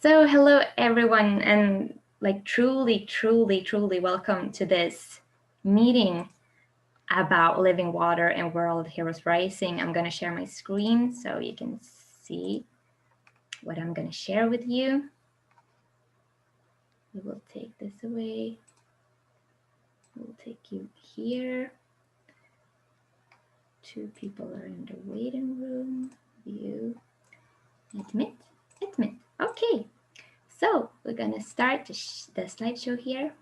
So hello everyone, and truly welcome to this meeting about living water and World Heroes Rising. I'm going to share my screen so you can see what I'm going to share with you. We will take this away. We'll take you here. Two people are in the waiting room. View. Admit. Okay. So we're going to start the slideshow here.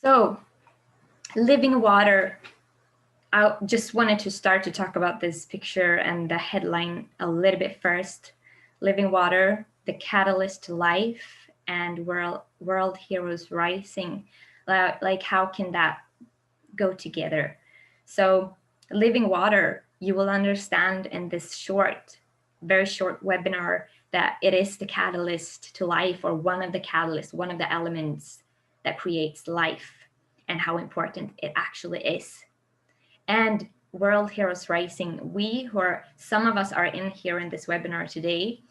So, living water. I just wanted to start to talk about this picture and the headline a little bit first. Living water, the catalyst to life, and world heroes rising. Like how can that go together? So living water, you will understand in this very short webinar that it is the catalyst to life, or one of the catalysts, one of the elements that creates life, and how important it actually is. And World Heroes Rising, some of us are in here in this webinar today,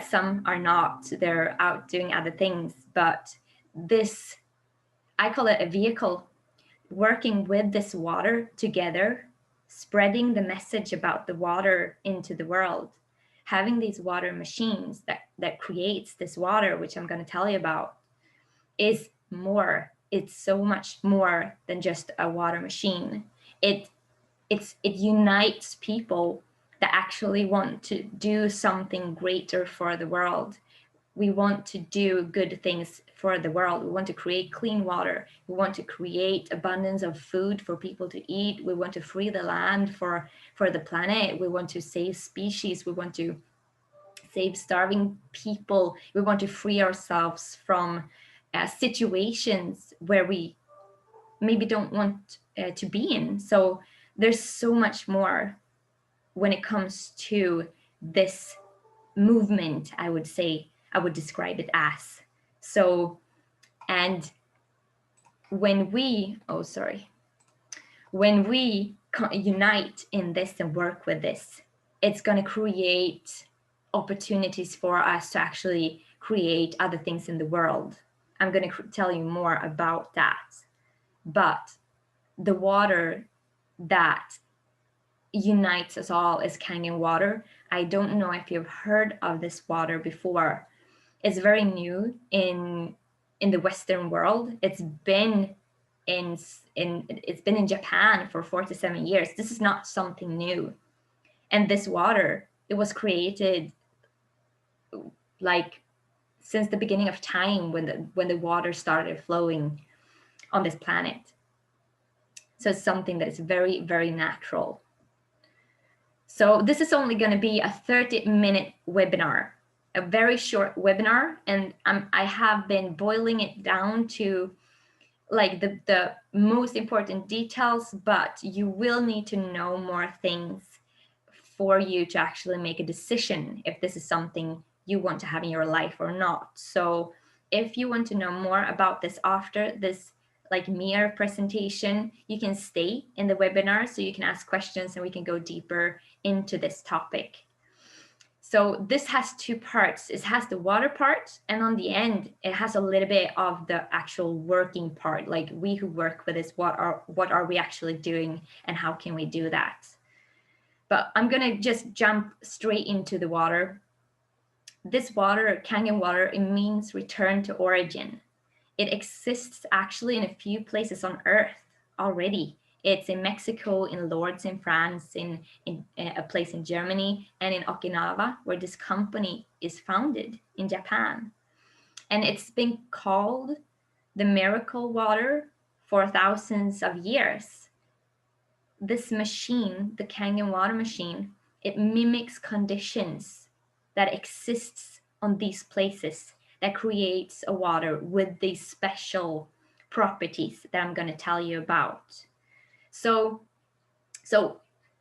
some are not, they're out doing other things, but this, I call it a vehicle, working with this water together, spreading the message about the water into the world, having these water machines that creates this water, which I'm going to tell you about, is more. It's so much more than just a water machine. It unites people that actually want to do something greater for the world. We want to do good things for the world. We want to create clean water. We want to create abundance of food for people to eat. We want to free the land for the planet. We want to save species. We want to save starving people. We want to free ourselves from situations where we maybe don't want to be in. So there's so much more when it comes to this movement, I would say. I would describe it as. So, and when we unite in this and work with this, it's going to create opportunities for us to actually create other things in the world. I'm going to tell you more about that. But the water that unites us all is Kangen water. I don't know if you've heard of this water before. It's very new in the Western world. It's been in Japan for 47 years. This is not something new. And this water, it was created like since the beginning of time, when the water started flowing on this planet. So it's something that is very, very natural. So this is only going to be a 30-minute webinar, a very short webinar, and I have been boiling it down to like the most important details, but you will need to know more things for you to actually make a decision if this is something you want to have in your life or not. So if you want to know more about this after this like mere presentation, you can stay in the webinar so you can ask questions and we can go deeper into this topic. So this has two parts. It has the water part, and on the end, it has a little bit of the actual working part. Like we who work with this, what are we actually doing and how can we do that? But I'm gonna just jump straight into the water. This water, Kangen water, it means return to origin. It exists actually in a few places on Earth already. It's in Mexico, in Lourdes in France, in a place in Germany, and in Okinawa, where this company is founded in Japan. And it's been called the miracle water for thousands of years. This machine, the Kangen water machine, it mimics conditions that exists on these places, that creates a water with these special properties that I'm going to tell you about. So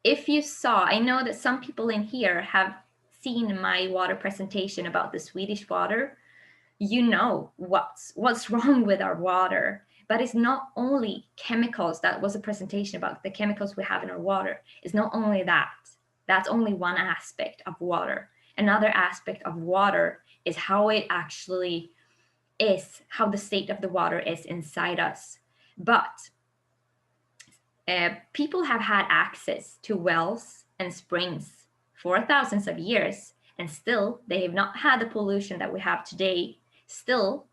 if you saw, I know that some people in here have seen my water presentation about the Swedish water. You know what's wrong with our water. But it's not only chemicals. That was a presentation about the chemicals we have in our water. It's not only that. That's only one aspect of water. Another aspect of water is how it actually is, how the state of the water is inside us. But people have had access to wells and springs for thousands of years, and still they have not had the pollution that we have today. Still,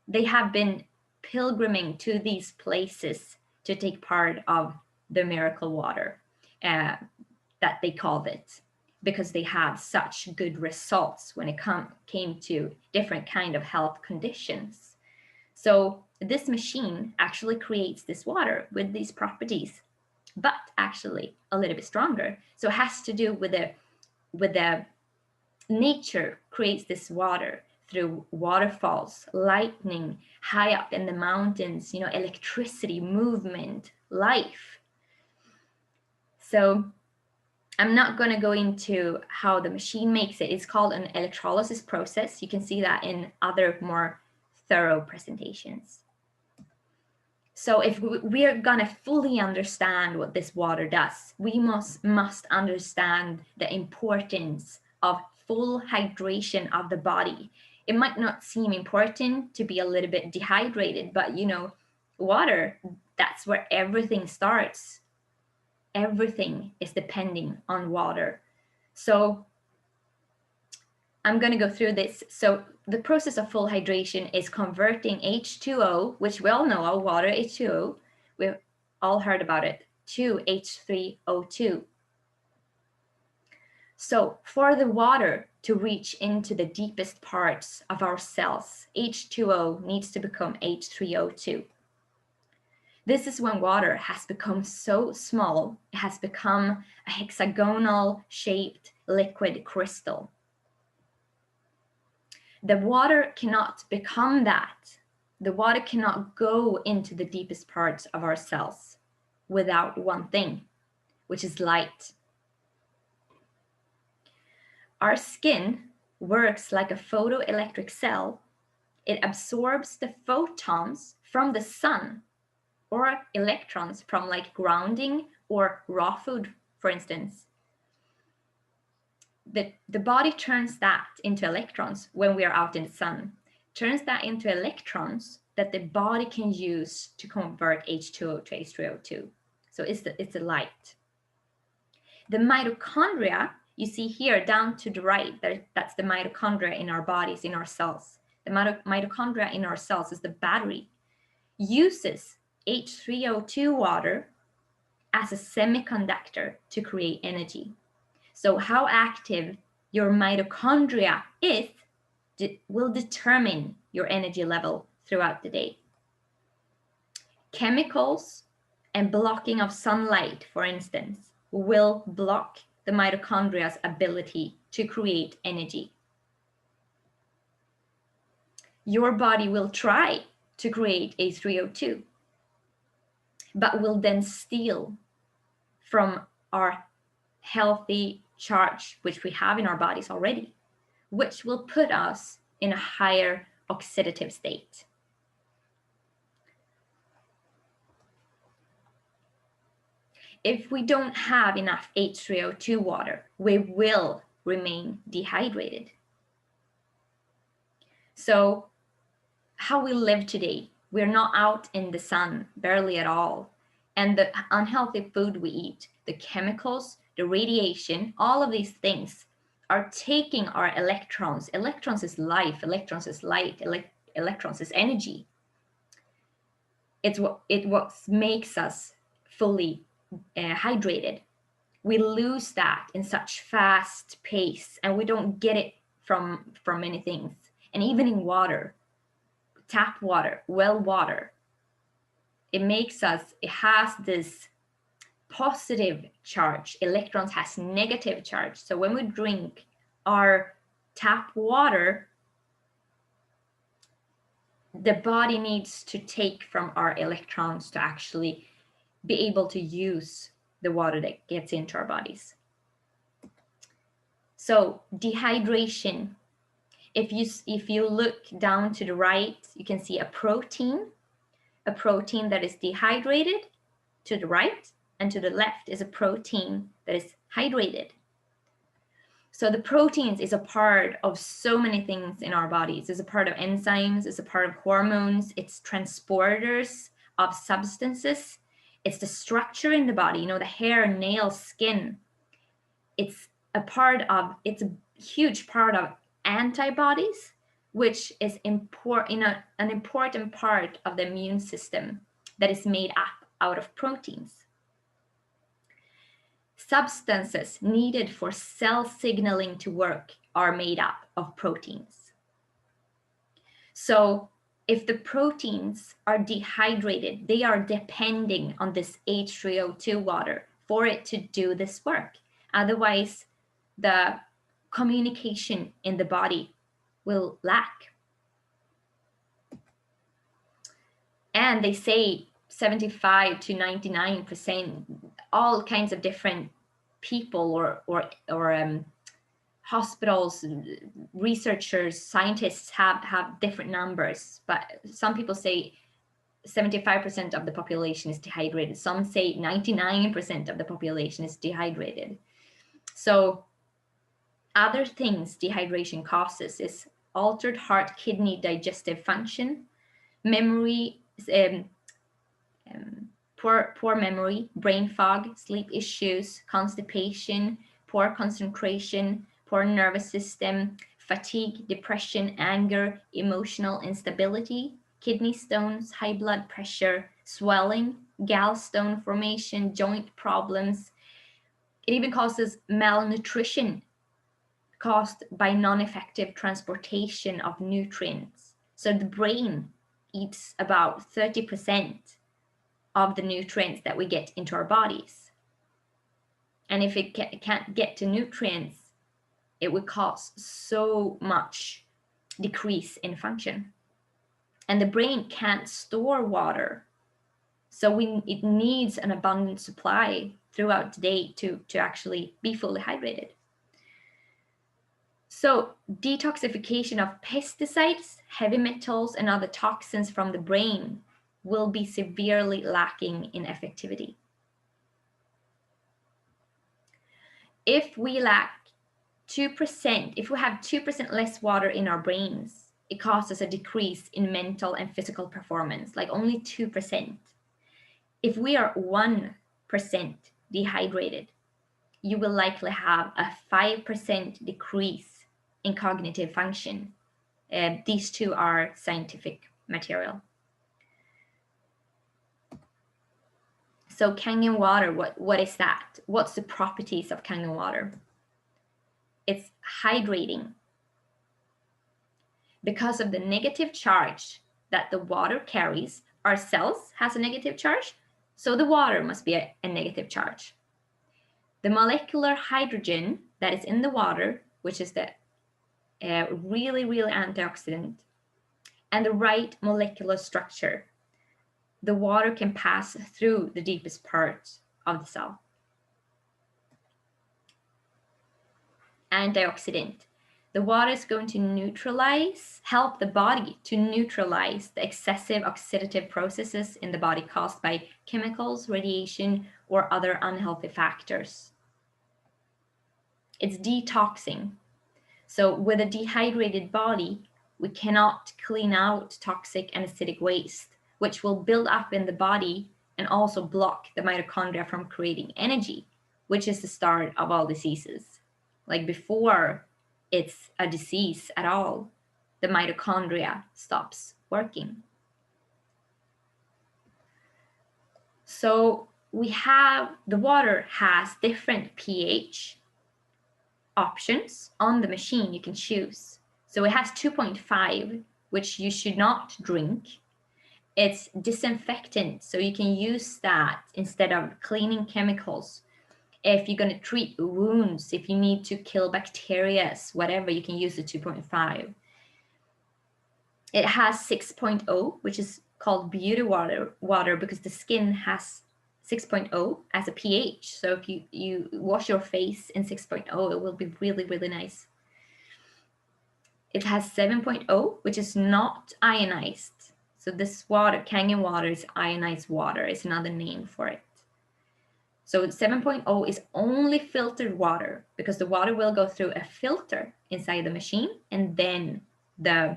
they have been pilgriming to these places to take part of the miracle water that they called it, because they had such good results when it came to different kind of health conditions. So this machine actually creates this water with these properties, but actually a little bit stronger. So it has to do with the nature creates this water through waterfalls, lightning, high up in the mountains, electricity, movement, life. So I'm not going to go into how the machine makes it. It's called an electrolysis process. You can see that in other more thorough presentations. So if we are going to fully understand what this water does, we must understand the importance of full hydration of the body. It might not seem important to be a little bit dehydrated, but water, that's where everything starts. Everything is depending on water. So I'm going to go through this. So the process of full hydration is converting H2O, which we all know, our water, H2O, we've all heard about it, to H3O2. So for the water to reach into the deepest parts of our cells, H2O needs to become H3O2. This is when water has become so small, it has become a hexagonal shaped liquid crystal. The water cannot become that. The water cannot go into the deepest parts of our cells without one thing, which is light. Our skin works like a photoelectric cell. It absorbs the photons from the sun or electrons from like grounding or raw food, for instance. The body turns that into electrons when we are out in the sun, turns that into electrons that the body can use to convert H2O to H3O2. So it's the light. The mitochondria, you see here down to the right, that's the mitochondria in our bodies, in our cells. The mitochondria in our cells is the battery, uses H3O2 water as a semiconductor to create energy. So how active your mitochondria is will determine your energy level throughout the day. Chemicals and blocking of sunlight, for instance, will block the mitochondria's ability to create energy. Your body will try to create H3O2, but will then steal from our healthy charge, which we have in our bodies already, which will put us in a higher oxidative state. If we don't have enough H3O2 water, we will remain dehydrated. So how we live today, we're not out in the sun, barely at all. And the unhealthy food we eat, the chemicals, the radiation, all of these things are taking our electrons. Electrons is life, electrons is light, electrons is energy. It's what makes us fully hydrated. We lose that in such fast pace, and we don't get it from many things. And even in water, tap water, well water, it has this positive charge. Electrons has negative charge. So when we drink our tap water, the body needs to take from our electrons to actually be able to use the water that gets into our bodies. So dehydration, if you look down to the right, you can see a protein. a protein that is dehydrated to the right, and to the left is a protein that is hydrated. So the proteins is a part of so many things in our bodies. It's a part of enzymes, it's a part of hormones, it's transporters of substances, it's the structure in the body, you know, the hair, nails, skin. It's a huge part of antibodies, which is an important part of the immune system that is made up out of proteins. Substances needed for cell signaling to work are made up of proteins. So if the proteins are dehydrated, they are depending on this H3O2 water for it to do this work. Otherwise, the communication in the body will lack. And they say 75 to 99%, all kinds of different people or hospitals, researchers, scientists have different numbers, but some people say 75% of the population is dehydrated. Some say 99% of the population is dehydrated. So other things dehydration causes is altered heart, kidney, digestive function, memory, poor memory, brain fog, sleep issues, constipation, poor concentration, poor nervous system, fatigue, depression, anger, emotional instability, kidney stones, high blood pressure, swelling, gallstone formation, joint problems. It even causes malnutrition caused by non-effective transportation of nutrients. So the brain eats about 30% of the nutrients that we get into our bodies. And if it can't get to nutrients, it would cause so much decrease in function. And the brain can't store water. So it needs an abundant supply throughout the day to actually be fully hydrated. So detoxification of pesticides, heavy metals, and other toxins from the brain will be severely lacking in effectivity. If we lack 2%, if we have 2% less water in our brains, it causes a decrease in mental and physical performance, like only 2%. If we are 1% dehydrated, you will likely have a 5% decrease in cognitive function. These two are scientific material. So Kangen water, what is that? What's the properties of Kangen water? It's hydrating. Because of the negative charge that the water carries, our cells has a negative charge, so the water must be a negative charge. The molecular hydrogen that is in the water, which is the really antioxidant, and the right molecular structure, the water can pass through the deepest parts of the cell. Antioxidant. The water is going to help the body to neutralize the excessive oxidative processes in the body caused by chemicals, radiation, or other unhealthy factors. It's detoxing. So with a dehydrated body, we cannot clean out toxic and acidic waste, which will build up in the body and also block the mitochondria from creating energy, which is the start of all diseases. Like before it's a disease at all, the mitochondria stops working. So the water has different pH options on the machine you can choose. So it has 2.5, which you should not drink. It's disinfectant, so you can use that instead of cleaning chemicals. If you're going to treat wounds, if you need to kill bacteria, whatever, you can use the 2.5. It has 6.0, which is called beauty water because the skin has 6.0 as a pH. So if you wash your face in 6.0, it will be really nice. It has 7.0, which is not ionized. So this water, Kangen water, is ionized water. It's another name for it. So 7.0 is only filtered water because the water will go through a filter inside the machine, and then the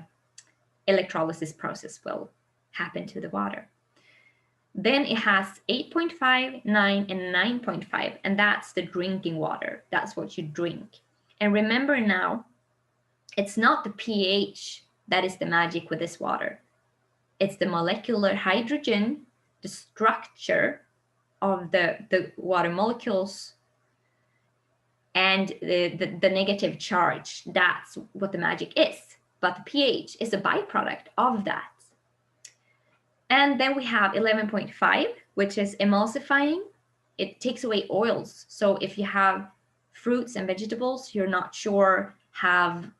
electrolysis process will happen to the water. Then it has 8.5, 9, and 9.5, and that's the drinking water. That's what you drink. And remember now, it's not the pH that is the magic with this water. It's the molecular hydrogen, the structure of the water molecules, and the negative charge. That's what the magic is. But the pH is a byproduct of that. And then we have 11.5, which is emulsifying. It takes away oils. So if you have fruits and vegetables you're not sure have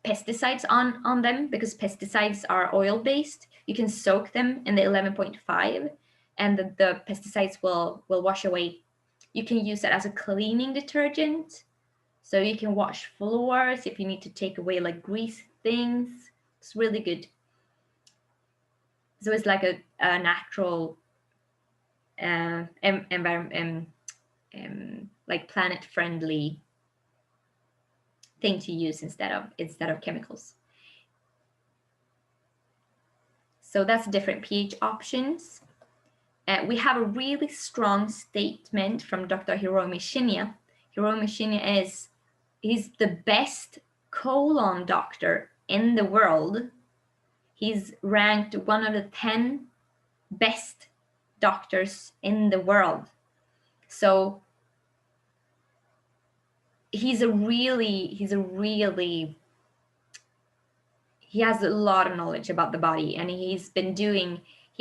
pesticides on them, because pesticides are oil-based, you can soak them in the 11.5 and the pesticides will wash away. You can use it as a cleaning detergent. So you can wash floors if you need to take away like grease things. It's really good. So it's like a natural environment, like planet-friendly thing to use instead of chemicals. So that's different pH options. We have a really strong statement from Dr. Hiromi Shinya. Hiromi Shinya he's the best colon doctor in the world. He's ranked one of the 10 best doctors in the world. So he has a lot of knowledge about the body, and he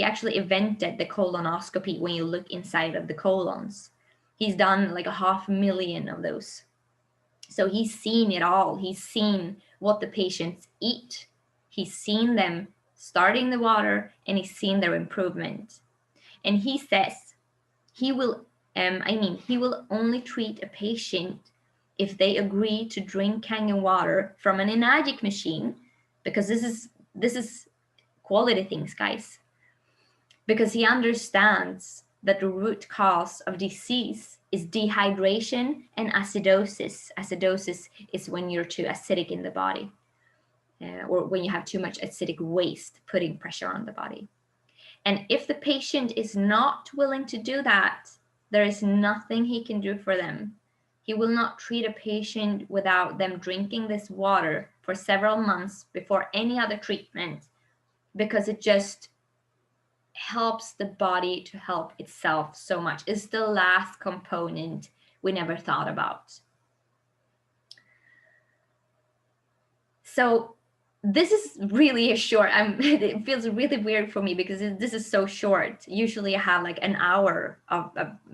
actually invented the colonoscopy when you look inside of the colons. He's done like 500,000 of those. So he's seen it all. He's seen what the patients eat. He's seen them starting the water, and he's seen their improvement. And he says he will only treat a patient if they agree to drink Kangen water from an Enagic machine, because this is quality things, guys. Because he understands that the root cause of disease is dehydration and acidosis. Acidosis is when you're too acidic in the body, or when you have too much acidic waste putting pressure on the body. And if the patient is not willing to do that, there is nothing he can do for them. He will not treat a patient without them drinking this water for several months before any other treatment, because it just helps the body to help itself so much. It's the last component we never thought about. So this is really a short, it feels really weird for me because this is so short. Usually I have like an hour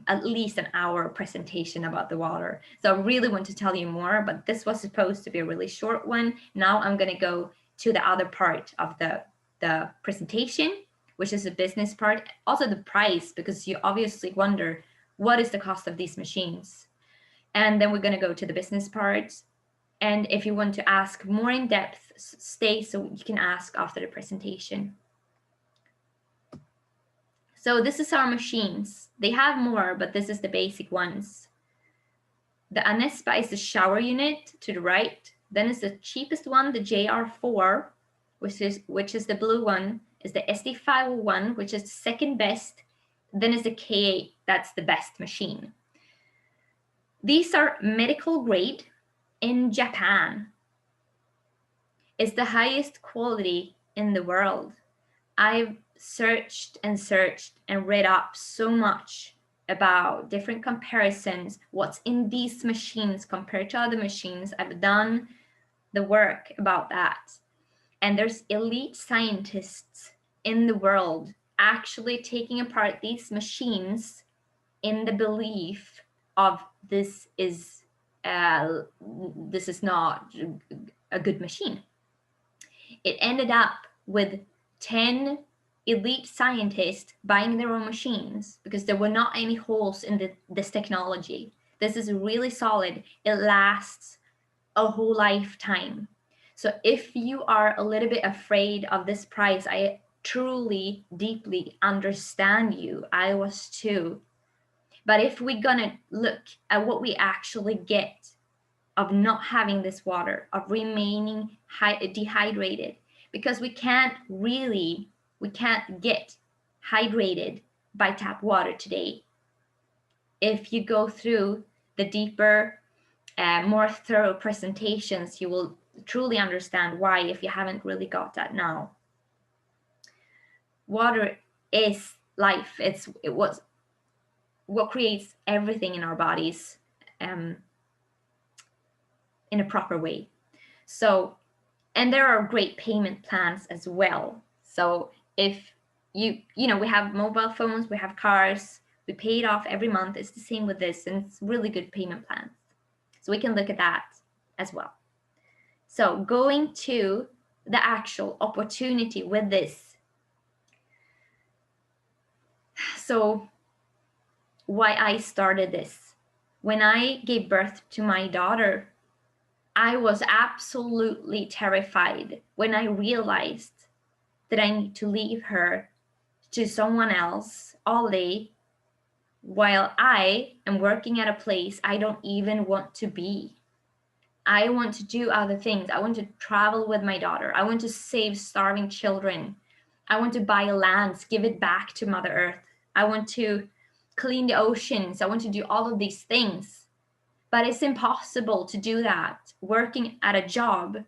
at least an hour presentation about the water. So I really want to tell you more, but this was supposed to be a really short one. Now I'm going to go to the other part of the presentation, which is the business part. Also the price, because you obviously wonder, what is the cost of these machines? And then we're going to go to the business part. And if you want to ask more in depth, stay so you can ask after the presentation. So this is our machines. They have more, but this is the basic ones. The Anespa is the shower unit to the right. Then is the cheapest one, the JR4, which is the blue one, is the SD501, which is the second best. Then is the K8, that's the best machine. These are medical grade in Japan. It's the highest quality in the world. I've searched and read up so much about different comparisons, what's in these machines compared to other machines. I've done the work about that. And there's elite scientists in the world actually taking apart these machines in the belief of this is not a good machine. It ended up with 10 elite scientists buying their own machines because there were not any holes in this technology. This is really solid. It lasts a whole lifetime. So if you are a little bit afraid of this price, I truly, deeply understand you. I was too. But if we're gonna look at what we actually get of not having this water, of remaining dehydrated, because we can't get hydrated by tap water today. If you go through the deeper, more thorough presentations, you will truly understand why, if you haven't really got that now. Water is life. It was what creates everything in our bodies, in a proper way. So, and there are great payment plans as well. So if we have mobile phones, we have cars, we pay it off every month. It's the same with this, and it's really good payment plans. So we can look at that as well. So going to the actual opportunity with this. So why I started this. When I gave birth to my daughter, I was absolutely terrified when I realized that I need to leave her to someone else all day while I am working at a place I don't even want to be. I want to do other things. I want to travel with my daughter. I want to save starving children. I want to buy lands, give it back to Mother Earth. I want to clean the oceans. I want to do all of these things. But it's impossible to do that working at a job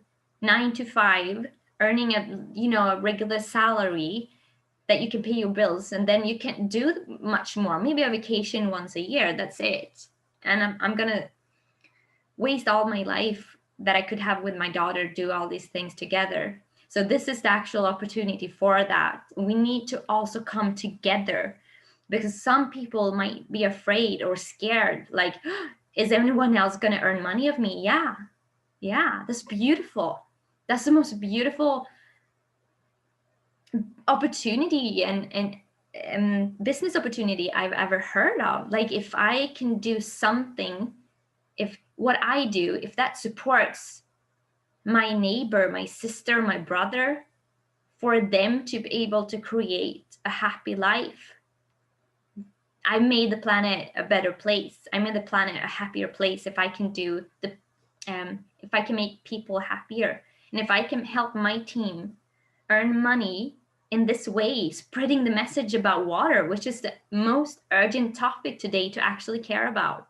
9 to 5, earning a regular salary that you can pay your bills, and then you can't do much more. Maybe a vacation once a year, that's it. And I'm gonna waste all my life that I could have with my daughter, do all these things together. So this is the actual opportunity for that. We need to also come together, because some people might be afraid or scared, like, is anyone else going to earn money of me? Yeah, that's beautiful. That's the most beautiful opportunity and business opportunity I've ever heard of. Like, if I can do something, if what I do, if that supports my neighbor, my sister, my brother, for them to be able to create a happy life, I made the planet a better place. I made the planet a happier place if I can do if I can make people happier, and if I can help my team earn money in this way, spreading the message about water, which is the most urgent topic today to actually care about.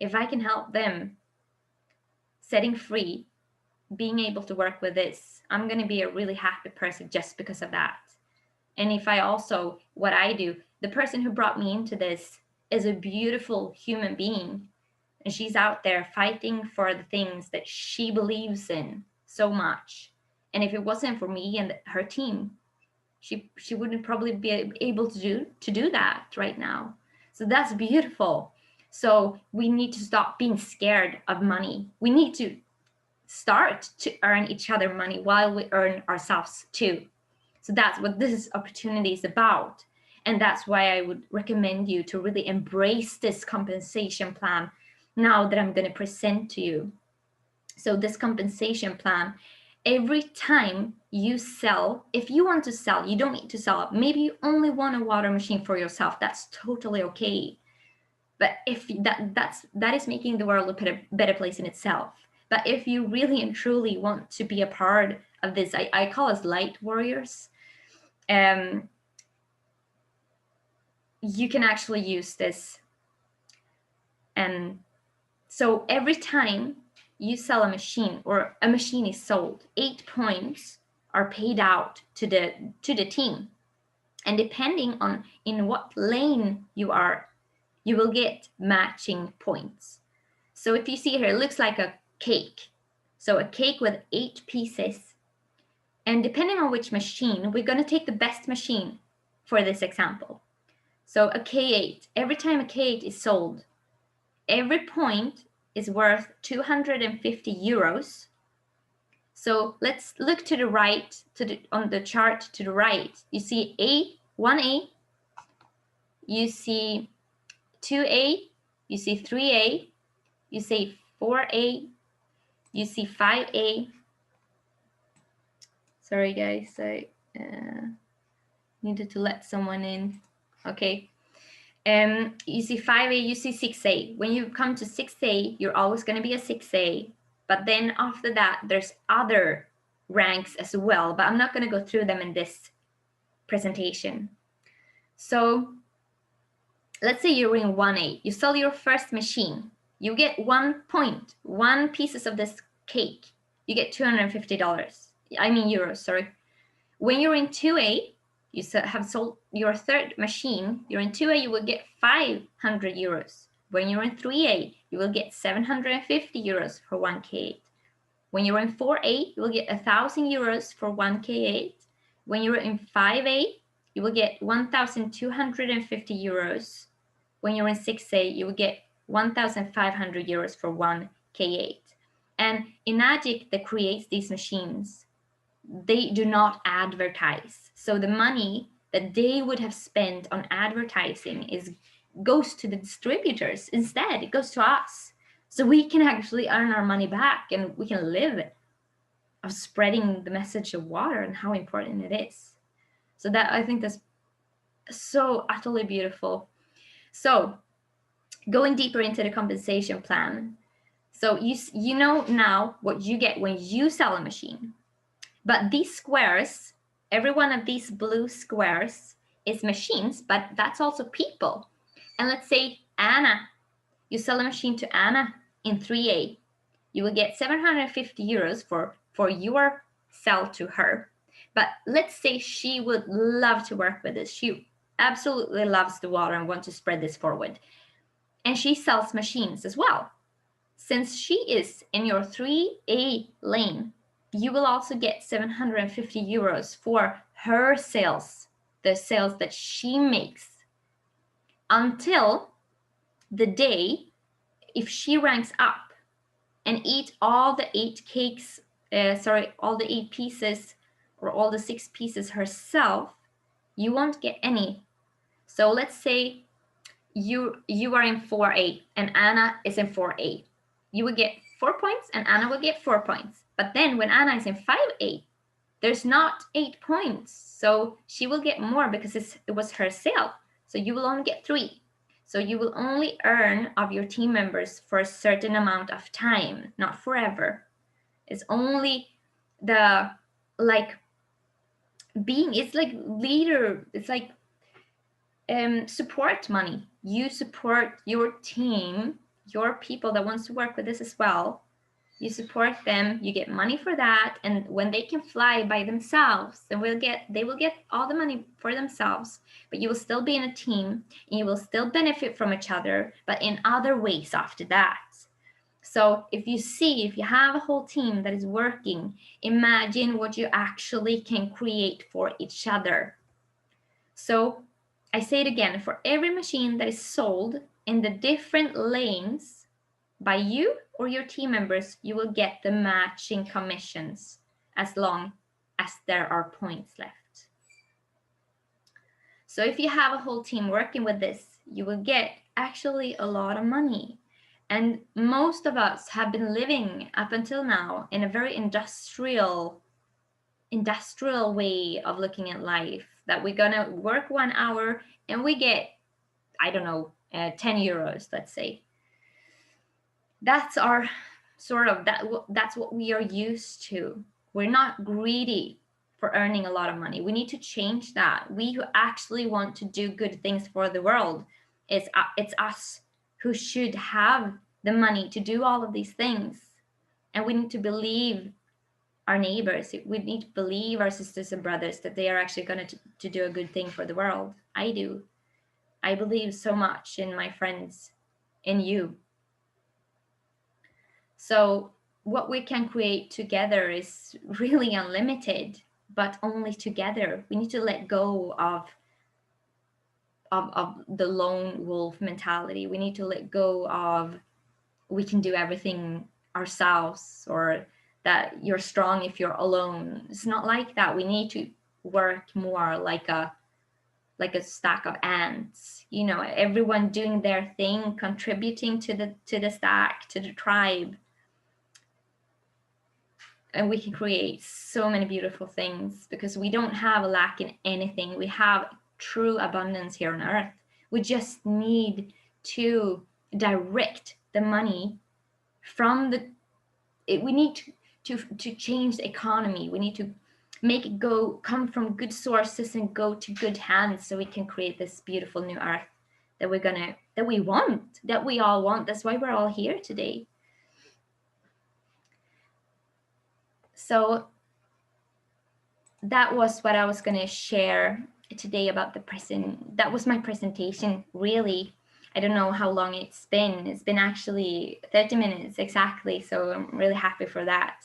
If I can help them setting free, being able to work with this, I'm going to be a really happy person just because of that. And if I also, what I do, the person who brought me into this is a beautiful human being. And she's out there fighting for the things that she believes in so much. And if it wasn't for me and her team, she wouldn't probably be able to do that right now. So that's beautiful. So we need to stop being scared of money. We need to start to earn each other money while we earn ourselves too. So that's what this opportunity is about. And that's why I would recommend you to really embrace this compensation plan now that I'm going to present to you. So this compensation plan, every time you sell, if you want to sell, you don't need to sell. Maybe you only want a water machine for yourself. That's totally okay. But if that is making the world a better place in itself. But if you really and truly want to be a part of this, I call us light warriors. You can actually use this. And so every time you sell a machine or a machine is sold, 8 points are paid out to the team. And depending on in what lane you are, you will get matching points. So if you see here, it looks like a cake. So a cake with 8 pieces. And depending on which machine, we're going to take the best machine for this example. So a K8, every time a K8 is sold, every point is worth 250 euros. So let's look to the right, on the chart to the right. You see 1A, you see 2A, you see 3A, you see 4A, you see 5A. Sorry guys, Needed to let someone in. Okay. You see 5A, you see 6A. When you come to 6A, you're always going to be a 6A. But then after that, there's other ranks as well. But I'm not going to go through them in this presentation. So let's say you're in 1A. You sell your first machine. You get 1 point, 1 pieces of this cake. You get $250. I mean euros, sorry. When you're in 2A, you have sold your third machine. You're in 2A, you will get 500 euros. When you're in 3A, you will get 750 euros for 1K8. When you're in 4A, you will get 1,000 euros for 1K8. When you're in 5A, you will get 1,250 euros. When you're in 6A, you will get 1,500 euros for 1K8. And Enagic that creates these machines, they do not advertise. So the money that they would have spent on advertising goes to the distributors instead. It goes to us. So we can actually earn our money back and we can live of spreading the message of water and how important it is. So that, I think that's so utterly beautiful. So going deeper into the compensation plan. So you know now what you get when you sell a machine. But these squares, every one of these blue squares is machines, but that's also people. And let's say Anna, you sell a machine to Anna in 3A. You will get 750 euros for your sell to her. But let's say she would love to work with this. She absolutely loves the water and wants to spread this forward. And she sells machines as well. Since she is in your 3A lane, you will also get 750 euros for her sales, the sales that she makes, until the day if she ranks up and eat all the 8 cakes, all the 8 pieces or all the 6 pieces herself, you won't get any. So let's say you are in 4A and Anna is in 4A. You will get 4 points and Anna will get 4 points. But then when Anna is in 5A, there's not 8 points. So she will get more because it was her sale. So you will only get 3. So you will only earn of your team members for a certain amount of time, not forever. It's only the it's like leader, it's like support money. You support your team, your people that wants to work with this as well. You support them, you get money for that, and when they can fly by themselves, then they will get all the money for themselves, but you will still be in a team and you will still benefit from each other, but in other ways after that. So if you have a whole team that is working, imagine what you actually can create for each other. So I say it again, for every machine that is sold in the different lanes by you or your team members, you will get the matching commissions as long as there are points left. So if you have a whole team working with this, you will get actually a lot of money. And most of us have been living up until now in a very industrial way of looking at life, that we're gonna work 1 hour and we get, I don't know, 10 euros, let's say. That's our that's what we are used to. We're not greedy for earning a lot of money. We need to change that. We who actually want to do good things for the world, it's us who should have the money to do all of these things. And we need to believe our neighbors. We need to believe our sisters and brothers that they are actually going to do a good thing for the world. I do. I believe so much in my friends, in you. So what we can create together is really unlimited, but only together. We need to let go of the lone wolf mentality. We need to let go of we can do everything ourselves, or that you're strong if you're alone. It's not like that. We need to work more like a stack of ants, everyone doing their thing, contributing to the stack, to the tribe. and we can create so many beautiful things because we don't have a lack in anything. We have true abundance here on earth. We just need to direct the money from we need to change the economy. We need to make it come from good sources and go to good hands so we can create this beautiful new earth that we all want. That's why we're all here today. So that was what I was going to share today about the present. That was my presentation, really. I don't know how long it's been. It's been actually 30 minutes exactly. So I'm really happy for that.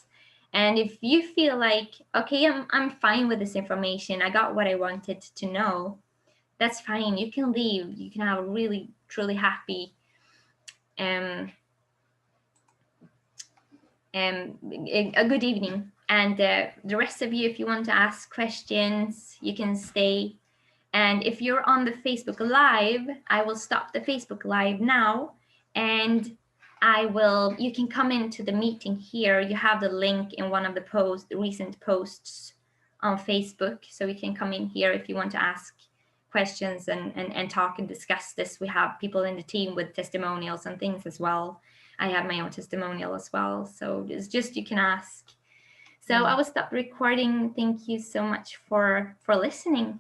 And if you feel like, okay, I'm fine with this information, I got what I wanted to know, that's fine. You can leave. You can have a really, truly happy a good evening. And the rest of you, if you want to ask questions, you can stay. And if you're on the Facebook Live, I will stop the Facebook Live now, and you can come into the meeting here. You have the link in one of the recent posts on Facebook. So you can come in here if you want to ask questions and talk and discuss this. We have people in the team with testimonials and things as well. I have my own testimonial as well. So it's just, you can ask. So I will stop recording. Thank you so much for listening.